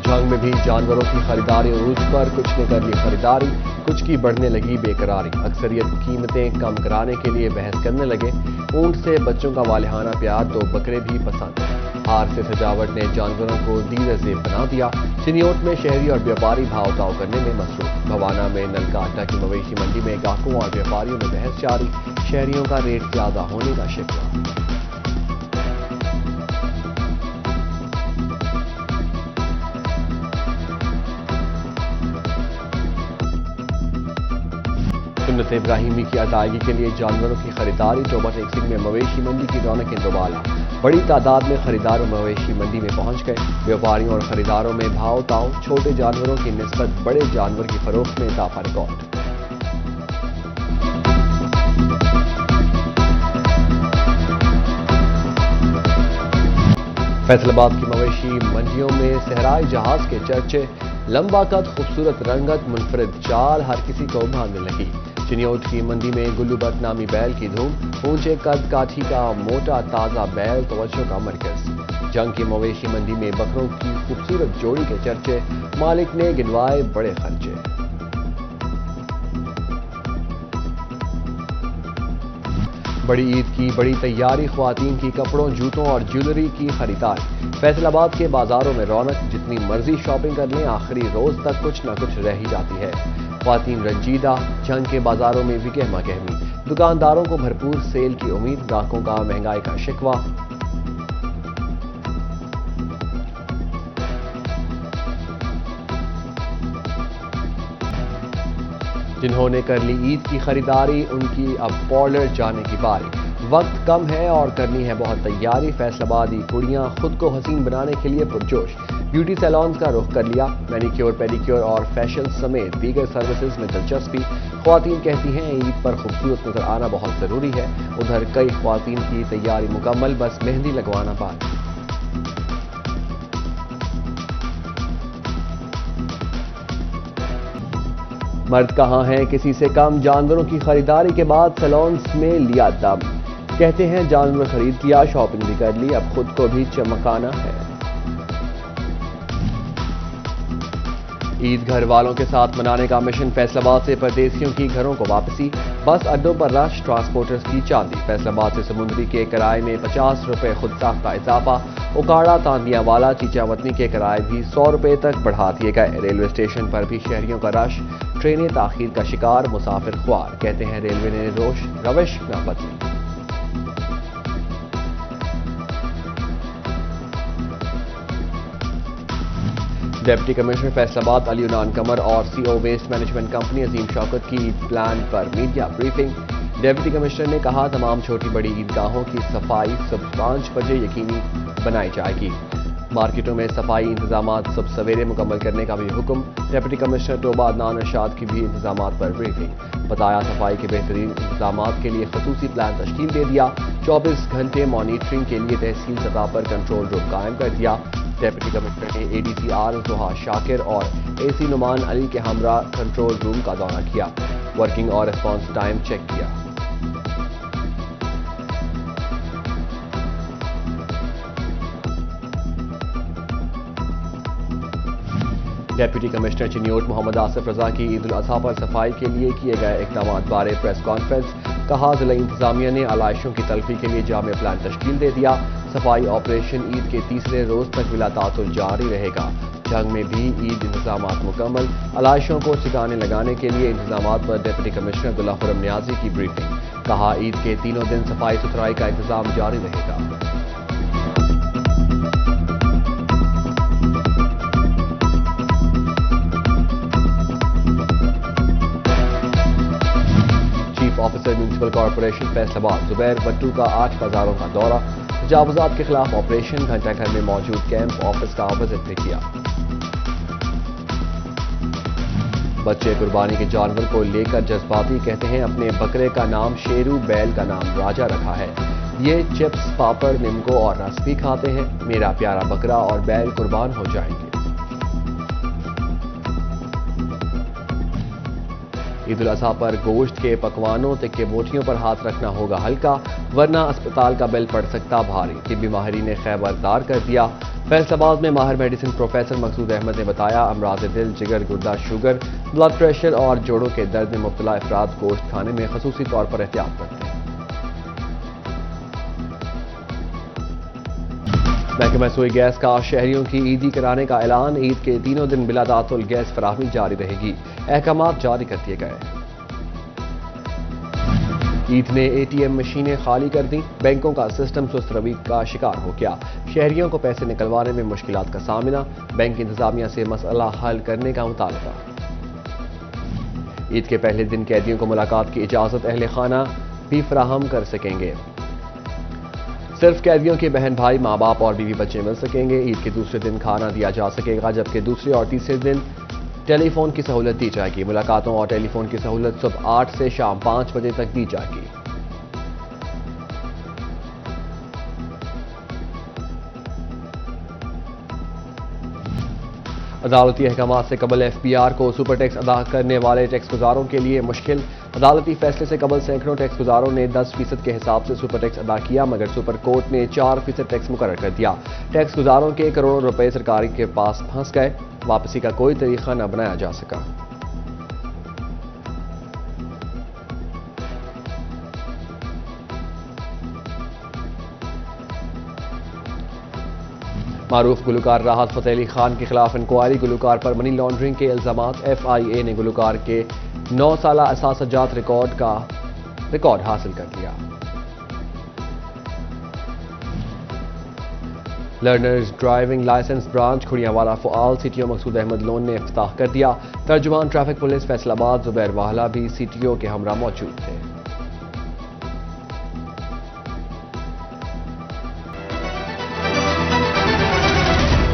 جنگ میں بھی جانوروں کی خریداری عروج پر، کچھ نے کر لی خریداری، کچھ کی بڑھنے لگی بے قراری، اکثریت قیمتیں کم کرانے کے لیے بحث کرنے لگے۔ اونٹ سے بچوں کا والہانہ پیار تو بکرے بھی پسند، ہار سے سجاوٹ نے جانوروں کو دیر زیب بنا دیا۔ چنیوٹ میں شہری اور بیوپاری بھاؤ تاؤ کرنے میں مصروف، بھوانا میں نلکا اڈا کی مویشی منڈی میں گاہکوں اور بیوپاریوں میں بحث جاری، شہریوں کا ریٹ زیادہ ہونے کا شکوہ۔ سنت ابراہیمی کی ادائیگی کے لیے جانوروں کی خریداری، ٹوبہ ٹیک سنگھ میں مویشی منڈی کی رونقیں دوبالا، بڑی تعداد میں خریدار مویشی منڈی میں پہنچ گئے۔ بیوپاریوں اور خریداروں میں بھاؤ تاؤ، چھوٹے جانوروں کی نسبت بڑے جانور کی فروخت میں اضافہ ریکارڈ۔ فیصل آباد کی مویشی منڈیوں میں صحرائی جہاز کے چرچے، لمبا قد، خوبصورت رنگت، منفرد چال ہر کسی کو بھانے لگی۔ چنیوٹ کی منڈی میں گلو بٹ نامی بیل کی دھوم، اونچے قد کاٹھی کا موٹا تازہ بیل توجہ کا مرکز۔ جنگ کی مویشی منڈی میں بکروں کی خوبصورت جوڑی کے چرچے، مالک نے گنوائے بڑے خرچے۔ بڑی عید کی بڑی تیاری، خواتین کی کپڑوں، جوتوں اور جیولری کی خریداری۔ فیصل آباد کے بازاروں میں رونق، جتنی مرضی شاپنگ کر لیں آخری روز تک کچھ نہ کچھ رہ ہی جاتی ہے۔ خواتین رنجیدہ، جنگ کے بازاروں میں بھی گہما گہمی، دکانداروں کو بھرپور سیل کی امید، گاہکوں کا مہنگائی کا شکوہ۔ جنہوں نے کر لی عید کی خریداری، ان کی اب پارلر جانے کی باری۔ وقت کم ہے اور کرنی ہے بہت تیاری، فیصل آبادی کڑیاں خود کو حسین بنانے کے لیے پرجوش، بیوٹی سیلونز کا رخ کر لیا، مینیکیور پیڈیکیور اور فیشن سمیت دیگر سروسز میں دلچسپی۔ خواتین کہتی ہیں عید پر خوبصورت نظر آنا بہت ضروری ہے، ادھر کئی خواتین کی تیاری مکمل، بس مہندی لگوانا باقی۔ مرد کہاں ہیں کسی سے کم، جانوروں کی خریداری کے بعد سیلونز میں لیا دم، کہتے ہیں جانور خرید لیا، شاپنگ بھی کر لی، اب خود کو بھی چمکانا ہے۔ عید گھر والوں کے ساتھ منانے کا مشن، فیصل آباد سے پردیسیوں کی گھروں کو واپسی، بس اڈوں پر رش، ٹرانسپورٹرز کی چاندی۔ فیصل آباد سے سمندری کے کرائے میں 50 روپے خود ساختہ اضافہ، اکاڑا تاندیاں والا چیچا وطنی کے کرائے بھی 100 روپے تک بڑھا دیے گئے۔ ریلوے اسٹیشن پر بھی شہریوں کا رش، ٹرینیں تاخیر کا شکار، مسافر خوار، کہتے ہیں ریلوے نے روش نہ بدلی۔ ڈپٹی کمشنر فیصل آباد علی عنان قمر اور سی او ویسٹ مینجمنٹ کمپنی عظیم شوکت کی عید پلان پر میڈیا بریفنگ۔ ڈپٹی کمشنر نے کہا تمام چھوٹی بڑی عیدگاہوں کی صفائی صبح 5 بجے یقینی بنائی جائے گی۔ مارکیٹوں میں صفائی انتظامات صبح سویرے مکمل کرنے کا بھی حکم۔ ڈپٹی کمشنر ٹوبہ عدنان ارشاد کی بھی انتظامات پر بریفنگ، بتایا صفائی کے بہترین انتظامات کے لیے خصوصی پلان تشکیل دے دیا، 24 گھنٹے مانیٹرنگ کے لیے تحصیل سطح پر کنٹرول روم قائم کر دیا۔ ڈپٹی کمشنر نے اے ڈی سی آر زحا شاکر اور اے سی نعمان علی کے ہمراہ کنٹرول روم کا دورہ کیا، ورکنگ اور ریسپانس ٹائم چیک کیا۔ ڈپٹی کمشنر چنیوٹ محمد آصف رضا کی عید الاضحیٰ پر صفائی کے لیے کیے گئے اقدامات بارے پریس کانفرنس، کہا ضلع انتظامیہ نے علائشوں کی تلفی کے لیے جامع پلان تشکیل دے دیا، صفائی آپریشن عید کے تیسرے روز تک بلا تعطل جاری رہے گا۔ جنگ میں بھی عید انتظامات مکمل، علائشوں کو ٹھکانے لگانے کے لیے انتظامات پر ڈپٹی کمشنر عبداللہ خرم نیازی کی بریفنگ، کہا عید کے تینوں دن صفائی ستھرائی کا انتظام جاری رہے گا۔ آفیسر میونسپل کارپوریشن فیصل آباد زبیر بٹو کا 8 بازاروں کا دورہ، تجاوزات کے خلاف آپریشن، گھنٹہ گھر میں موجود کیمپ آفس کا وزٹ بھی کیا۔ بچے قربانی کے جانور کو لے کر جذباتی، کہتے ہیں اپنے بکرے کا نام شیرو، بیل کا نام راجا رکھا ہے، یہ چپس، پاپڑ، نمکو اور رس بھی کھاتے ہیں، میرا پیارا بکرا اور بیل قربان ہو جائیں گے۔ عید الاضحیٰ پر گوشت کے پکوانوں تکے بوٹیوں پر ہاتھ رکھنا ہوگا ہلکا، ورنہ اسپتال کا بل پڑ سکتا بھاری، طبی ماہرین نے خبردار کر دیا۔ فیصل آباد میں ماہر میڈیسن پروفیسر مقصود احمد نے بتایا، امراض دل، جگر، گردہ، شوگر، بلڈ پریشر اور جوڑوں کے درد میں مبتلا افراد گوشت کھانے میں خصوصی طور پر احتیاط کرتے ہیں۔ محکمہ سوئی گیس کا شہریوں کی عیدی کرانے کا اعلان، عید کے تینوں دن بلا تعطل گیس فراہمی جاری رہے گی، احکامات جاری کر دیے گئے۔ عید نے اے ٹی ایم مشینیں خالی کر دیں، بینکوں کا سسٹم سست روی کا شکار ہو گیا، شہریوں کو پیسے نکلوانے میں مشکلات کا سامنا، بینک انتظامیہ سے مسئلہ حل کرنے کا مطالبہ۔ عید کے پہلے دن قیدیوں کو ملاقات کی اجازت اہل خانہ بھی فراہم کر سکیں گے، صرف قیدیوں کے بہن بھائی، ماں باپ اور بیوی بچے مل سکیں گے۔ عید کے دوسرے دن کھانا دیا جا سکے گا، جبکہ دوسرے اور تیسرے دن ٹیلی فون کی سہولت دی جائے گی، ملاقاتوں اور ٹیلی فون کی سہولت صبح 8 سے شام 5 بجے تک دی جائے گی۔ عدالتی احکامات سے قبل ایف پی آر کو سپر ٹیکس ادا کرنے والے ٹیکس گزاروں کے لیے مشکل، عدالتی فیصلے سے قبل سینکڑوں ٹیکس گزاروں نے 10% کے حساب سے سپر ٹیکس ادا کیا، مگر سپر کورٹ نے 4% ٹیکس مقرر کر دیا۔ ٹیکس گزاروں کے کروڑوں روپے سرکار کے پاس پھنس گئے، واپسی کا کوئی طریقہ نہ بنایا جا سکا۔ معروف گلوکار راحت فتح علی خان کے خلاف انکوائری، گلوکار پر منی لانڈرنگ کے الزامات، ایف آئی اے نے گلوکار کے 9 سالہ اثاثہ ریکارڈ حاصل کر لیا۔ لرنرز ڈرائیونگ لائسنس برانچ کھڑیاں فعال، سی ٹی او مقصود احمد لون نے افتتاح کر دیا، ترجمان ٹریفک پولیس فیصل آباد زبیر واہلا بھی سی ٹی او کے ہمراہ موجود تھے۔